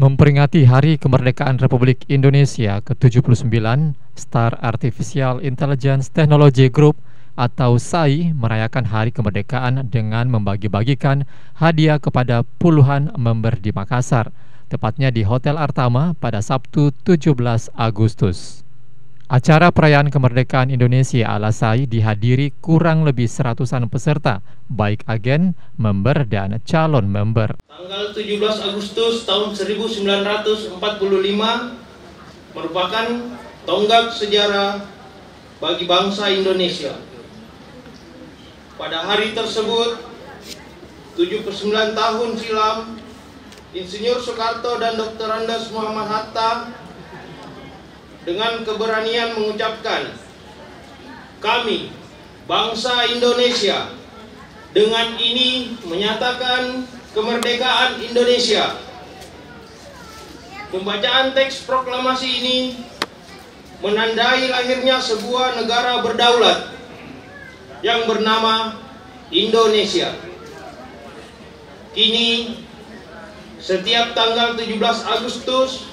Memperingati Hari Kemerdekaan Republik Indonesia ke-79, Star Artificial Intelligence Technology Group atau SAI merayakan Hari Kemerdekaan dengan membagi-bagikan hadiah kepada puluhan member di Makassar, tepatnya di Hotel Artama pada Sabtu 17 Agustus. Acara perayaan kemerdekaan Indonesia ala SAI dihadiri kurang lebih 100-an peserta, baik agen, member, dan calon member. Tanggal 17 Agustus tahun 1945 merupakan tonggak sejarah bagi bangsa Indonesia. Pada hari tersebut, 79 tahun silam, Insinyur Soekarto dan Dr. Andes Muhammad Hatta dengan keberanian mengucapkan, kami, bangsa Indonesia, dengan ini menyatakan kemerdekaan Indonesia. Pembacaan teks proklamasi ini menandai lahirnya sebuah negara berdaulat yang bernama Indonesia. Kini, setiap tanggal 17 Agustus,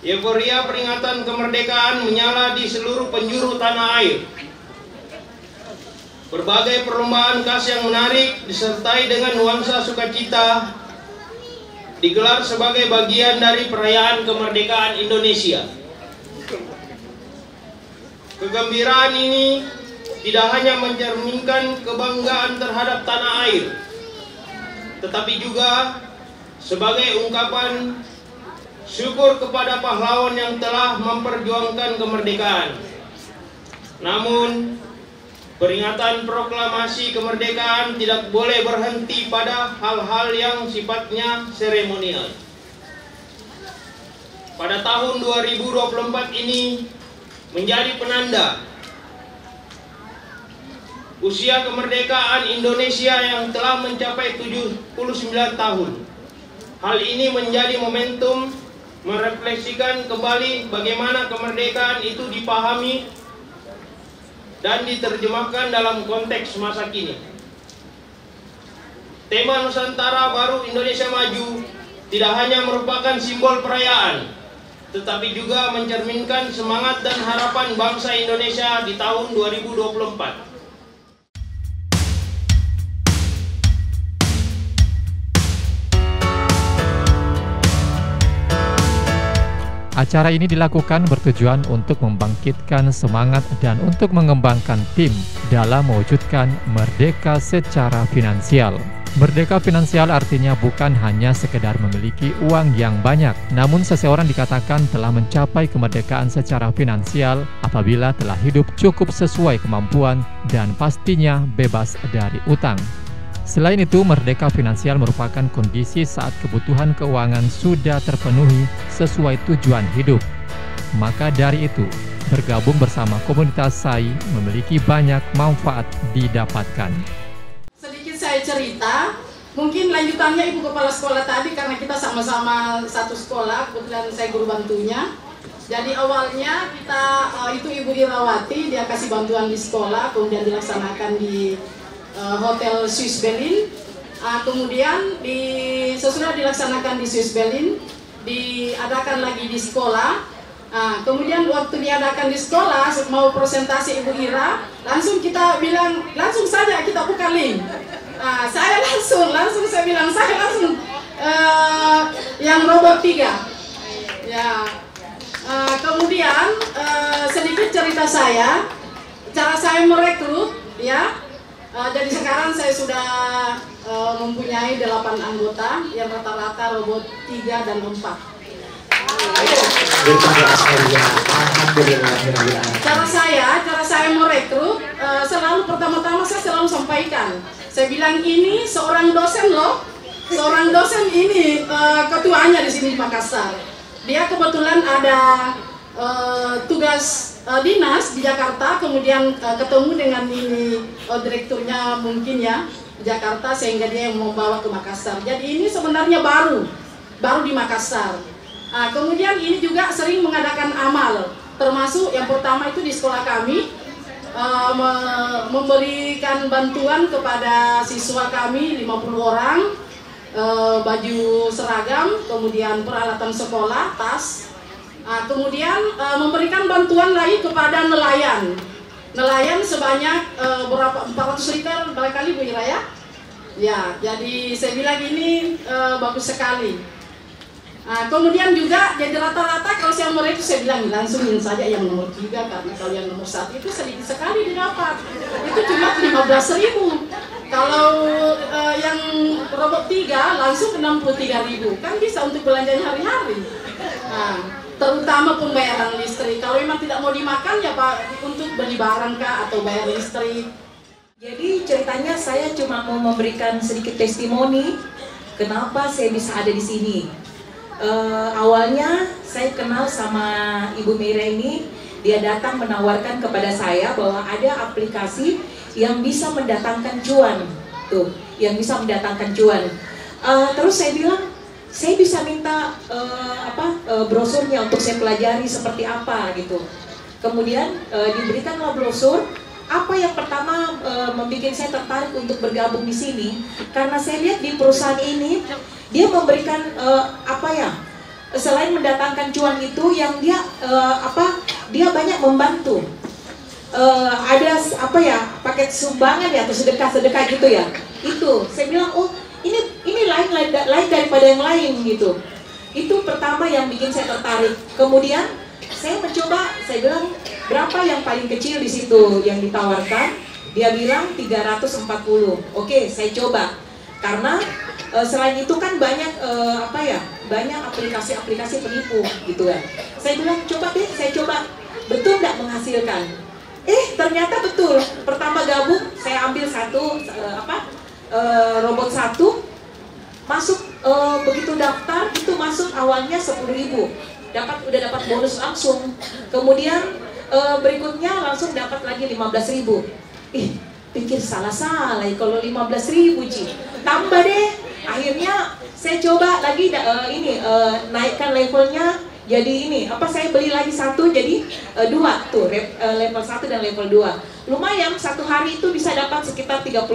euforia peringatan kemerdekaan menyala di seluruh penjuru tanah air. Berbagai perlombaan khas yang menarik disertai dengan nuansa sukacita digelar sebagai bagian dari perayaan kemerdekaan Indonesia. Kegembiraan ini tidak hanya mencerminkan kebanggaan terhadap tanah air, tetapi juga sebagai ungkapan syukur kepada pahlawan yang telah memperjuangkan kemerdekaan. Namun, peringatan proklamasi kemerdekaan tidak boleh berhenti pada hal-hal yang sifatnya seremonial. Pada tahun 2024 ini menjadi penanda usia kemerdekaan Indonesia yang telah mencapai 79 tahun. Hal ini menjadi momentum merefleksikan kembali bagaimana kemerdekaan itu dipahami dan diterjemahkan dalam konteks masa kini. Tema Nusantara Baru Indonesia Maju tidak hanya merupakan simbol perayaan, tetapi juga mencerminkan semangat dan harapan bangsa Indonesia di tahun 2024. Acara ini dilakukan bertujuan untuk membangkitkan semangat dan untuk mengembangkan tim dalam mewujudkan merdeka secara finansial. Merdeka finansial artinya bukan hanya sekedar memiliki uang yang banyak, namun seseorang dikatakan telah mencapai kemerdekaan secara finansial apabila telah hidup cukup sesuai kemampuan dan pastinya bebas dari utang. Selain itu, merdeka finansial merupakan kondisi saat kebutuhan keuangan sudah terpenuhi sesuai tujuan hidup. Maka dari itu, bergabung bersama komunitas SAI memiliki banyak manfaat didapatkan. Sedikit saya cerita, mungkin lanjutannya Ibu Kepala Sekolah tadi karena kita sama-sama satu sekolah, kebetulan saya guru bantunya. Jadi awalnya kita, itu Ibu Irawati, dia kasih bantuan di sekolah, kemudian dilaksanakan di Hotel Swiss Berlin. Kemudian sesudah dilaksanakan di Swiss Berlin, diadakan lagi di sekolah. Kemudian waktu diadakan di sekolah, mau presentasi Ibu Ira, langsung kita bilang, langsung saja kita buka link. Saya langsung saya bilang, saya langsung yang robot 3. Ya. Kemudian sedikit cerita saya, cara saya merekrut, ya. Jadi sekarang saya sudah mempunyai 8 anggota yang rata-rata robot 3 dan 4. Cara saya merekrut, selalu pertama-tama saya selalu sampaikan. Saya bilang ini seorang dosen loh, seorang dosen ini ketuanya di sini di Makassar. Dia kebetulan ada tugas dinas di Jakarta, kemudian ketemu dengan ini direkturnya mungkin ya di Jakarta, sehingga dia yang membawa ke Makassar. Jadi ini sebenarnya baru di Makassar. Kemudian ini juga sering mengadakan amal, termasuk yang pertama itu di sekolah kami memberikan bantuan kepada siswa kami 50 orang baju seragam, kemudian peralatan sekolah, tas. Kemudian memberikan bantuan lagi kepada nelayan. Nelayan sebanyak berapa 400 liter barangkali Bu Ira ya? Ya, jadi saya bilang ini bagus sekali. Kemudian juga jadi rata-rata kalau yang mereka itu saya bilang langsungin saja yang nomor 3 karena kalau yang nomor 1 itu sedikit sekali didapat. Itu cuma 15.000. Kalau yang robot 3 langsung ke 63.000. Kan bisa untuk belanjanya hari-hari. Terutama pembayaran listrik. Kalau memang tidak mau dimakan ya Pak untuk beli barang kah atau bayar listrik. Jadi ceritanya saya cuma mau memberikan sedikit testimoni kenapa saya bisa ada di sini. Awalnya saya kenal sama Ibu Meira ini, dia datang menawarkan kepada saya bahwa ada aplikasi yang bisa mendatangkan cuan, yang bisa mendatangkan cuan. Terus saya bilang, saya bisa minta brosurnya untuk saya pelajari seperti apa gitu. Kemudian diberikanlah brosur. Apa yang pertama membuat saya tertarik untuk bergabung di sini, karena saya lihat di perusahaan ini dia memberikan selain mendatangkan cuan itu yang dia dia banyak membantu. Ada paket sumbangan ya atau sedekah gitu ya. Itu saya bilang ini lain daripada yang lain gitu. Itu pertama yang bikin saya tertarik. Kemudian saya mencoba, saya bilang berapa yang paling kecil di situ yang ditawarkan? Dia bilang 340. Oke, saya coba. Karena selain itu kan banyak banyak aplikasi-aplikasi penipu gitu ya. Saya bilang coba deh, saya coba betul nggak menghasilkan. Ternyata betul. Pertama gabung, saya ambil robot 1, masuk begitu daftar itu masuk awalnya 10.000, udah dapat bonus langsung. Kemudian berikutnya langsung dapat lagi 15.000. Pikir salah kalau 15.000 Ci. Tambah deh. Akhirnya saya coba lagi naikkan levelnya jadi saya beli lagi 1 jadi 2 tuh level 1 dan level 2. Lumayan satu hari itu bisa dapat sekitar 37.000.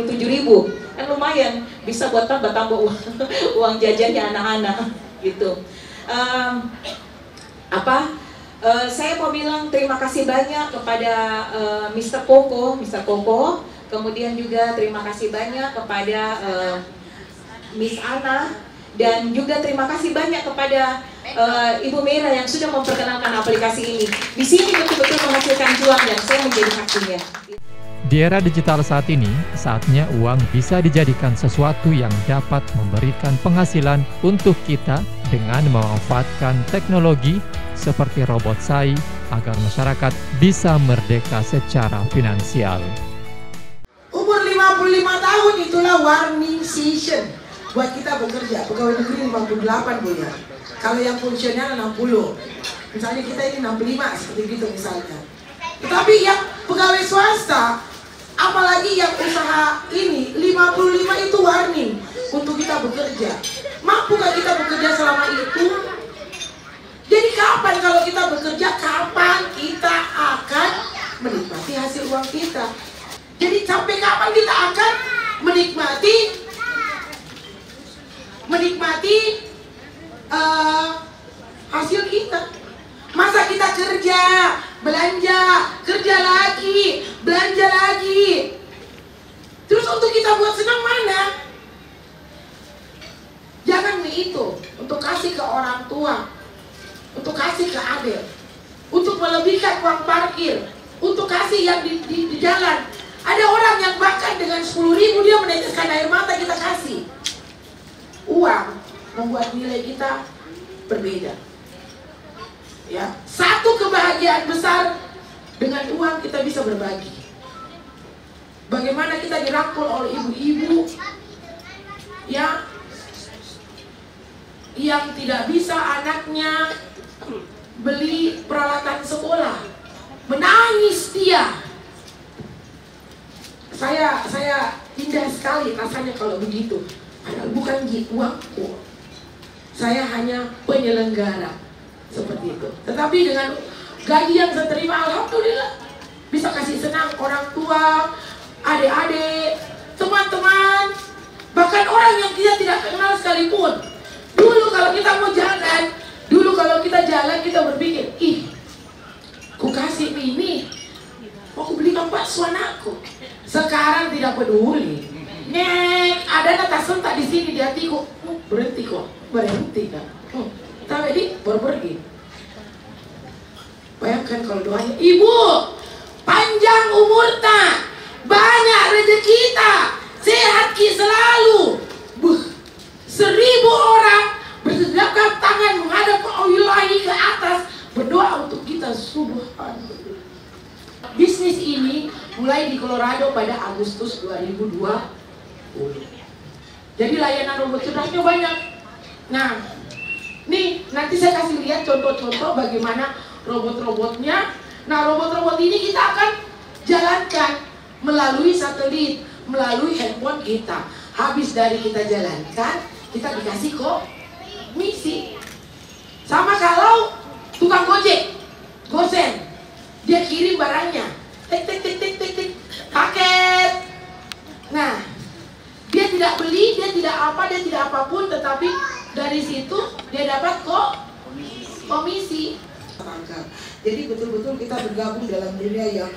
Kan lumayan bisa buat tambah uang jajannya anak-anak gitu. Saya mau bilang terima kasih banyak kepada Mr. Koko, kemudian juga terima kasih banyak kepada Miss Ana, dan juga terima kasih banyak kepada Ibu Meira yang sudah memperkenalkan aplikasi ini. Di sini betul-betul menghasilkan cuan dan saya menjadi saksinya. Di era digital saat ini, saatnya uang bisa dijadikan sesuatu yang dapat memberikan penghasilan untuk kita dengan memanfaatkan teknologi seperti robot SAI agar masyarakat bisa merdeka secara finansial. Umur 55 tahun itulah warning season buat kita bekerja. Pegawai negeri 58 Bu ya. Kalau yang fungsional 60. Misalnya kita ini 65 seperti gitu misalnya. Tetapi yang pegawai swasta, apalagi yang usaha ini 55 itu warning untuk kita bekerja. Mampukah kita bekerja selama itu? Jadi kapan kalau kita bekerja, kapan kita akan menikmati hasil uang kita? Jadi sampai kapan kita akan menikmati hasil kita? Masa kita kerja, belanja, kerja lagi, belanja lagi. Terus untuk kita buat senang mana? Jangan itu untuk kasih ke orang tua, untuk kasih ke adik, untuk melebihkan uang parkir, untuk kasih yang di jalan. Ada orang yang bahkan dengan 10.000 dia meneteskan air mata kita kasih. Uang membuat nilai kita berbeda. Ya, satu kebahagiaan besar dengan uang kita bisa berbagi. Bagaimana kita dirangkul oleh ibu-ibu ya, yang tidak bisa anaknya beli peralatan sekolah, menangis dia. Saya indah sekali rasanya kalau begitu. Padahal bukan uangku. Saya hanya penyelenggara seperti itu. Tetapi dengan gaji yang saya terima, alhamdulillah bisa kasih senang orang tua, adik-adik, teman-teman, bahkan Bahkan orang yang kita tidak kenal sekalipun. Dulu kalau kita mau jalan, kita berpikir, ih, ku kasih ini, mau ku belikan bakso anakku. Sekarang tidak peduli. Nek, ada nata sentak di sini di hatiku. Berhenti kan? Tapi di baru pergi. Bayangkan kalau doanya, Ibu, panjang umurnya, banyak rezeki kita, sehat ki selalu. 1000 orang bersedekap tangan menghadap ke Allah ke atas, berdoa untuk kita. Subhanallah. Bisnis ini mulai di Colorado pada Agustus 2020. Jadi layanan robot cerdasnya banyak. Nah, nih nanti saya kasih lihat contoh-contoh bagaimana robot-robotnya. Nah, robot-robot ini kita akan jalankan melalui satelit, melalui handphone kita. Habis dari kita jalankan, kita dikasih kok misi. Sama kalau tukang gojek, gosen, dia kirim barangnya, tik, paket. Nah, dia tidak beli, dia tidak apapun, tetapi dari situ dia dapat kok komisi. Jadi betul-betul kita bergabung dalam dunia yang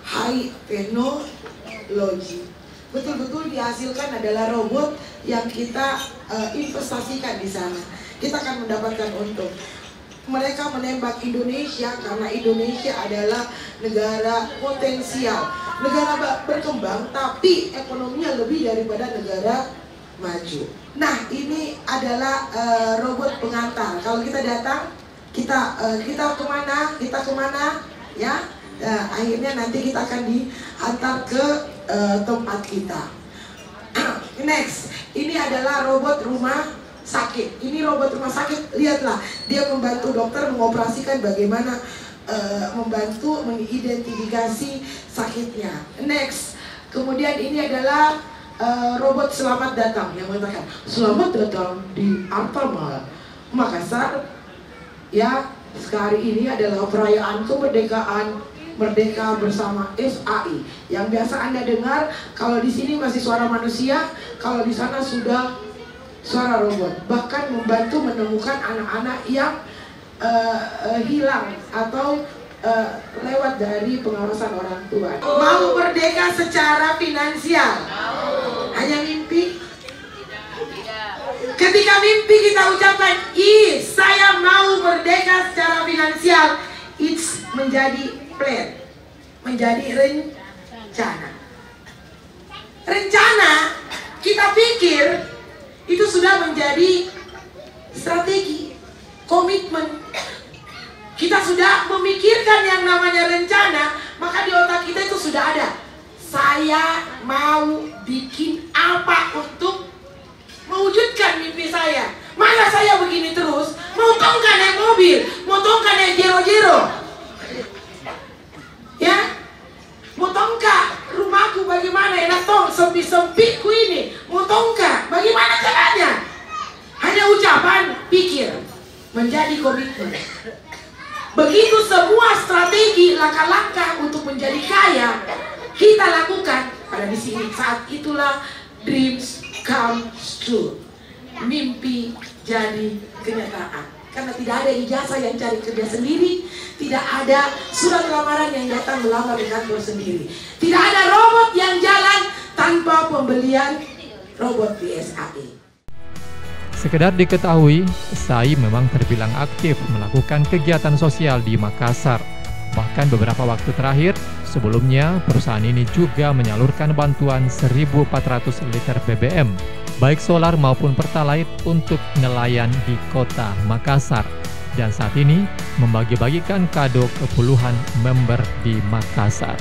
high technology. Betul-betul dihasilkan adalah robot yang kita investasikan di sana. Kita akan mendapatkan untung. Mereka menembak Indonesia karena Indonesia adalah negara potensial, negara berkembang, tapi ekonominya lebih daripada negara maju. Nah, ini adalah robot pengantar. Kalau kita datang, kita kemana, ya? Nah, akhirnya nanti kita akan diantar ke tempat kita. Next, ini adalah robot rumah sakit. Ini robot rumah sakit, lihatlah, dia membantu dokter mengoperasikan bagaimana membantu mengidentifikasi sakitnya. Next, kemudian ini adalah robot selamat datang yang mengatakan selamat datang di Alfamart Makassar. Ya, sekali ini adalah perayaan kemerdekaan, Merdeka Bersama SAI. Yang biasa Anda dengar, kalau di sini masih suara manusia, kalau di sana sudah suara robot. Bahkan membantu menemukan anak-anak yang hilang atau lewat dari pengawasan orang tua. Mau merdeka secara finansial? Hanya mimpi? Ketika mimpi kita ucapkan, saya mau merdeka secara finansial, it's menjadi plan, menjadi rencana. Rencana kita pikir itu sudah menjadi strategi, komitmen. Kita sudah memikirkan yang namanya rencana, maka di otak kita itu sudah ada. Saya mau bikin apa untuk mewujudkan mimpi saya. Mana saya begini terus, mau tongkan naik mobil, mau tongkan naik jero-jero, ya, mau tongka rumahku bagaimana enak tong, sempit-sempitku ini, mau tongka, bagaimana caranya? Hanya ucapan, pikir, menjadi komitmen. Begitu semua strategi, langkah-langkah untuk menjadi kaya kita lakukan, pada di sini saat itulah dreams come true. Mimpi jadi kenyataan. Karena tidak ada ijazah yang cari kerja sendiri, tidak ada surat lamaran yang datang melamar di kantor sendiri, tidak ada robot yang jalan tanpa pembelian robot di SAI. Sekedar diketahui, SAI memang terbilang aktif melakukan kegiatan sosial di Makassar. Bahkan beberapa waktu terakhir, sebelumnya perusahaan ini juga menyalurkan bantuan 1.400 liter BBM, baik solar maupun pertalite untuk nelayan di kota Makassar. Dan saat ini membagi-bagikan kado ke puluhan member di Makassar.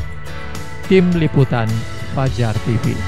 Tim Liputan Fajar TV.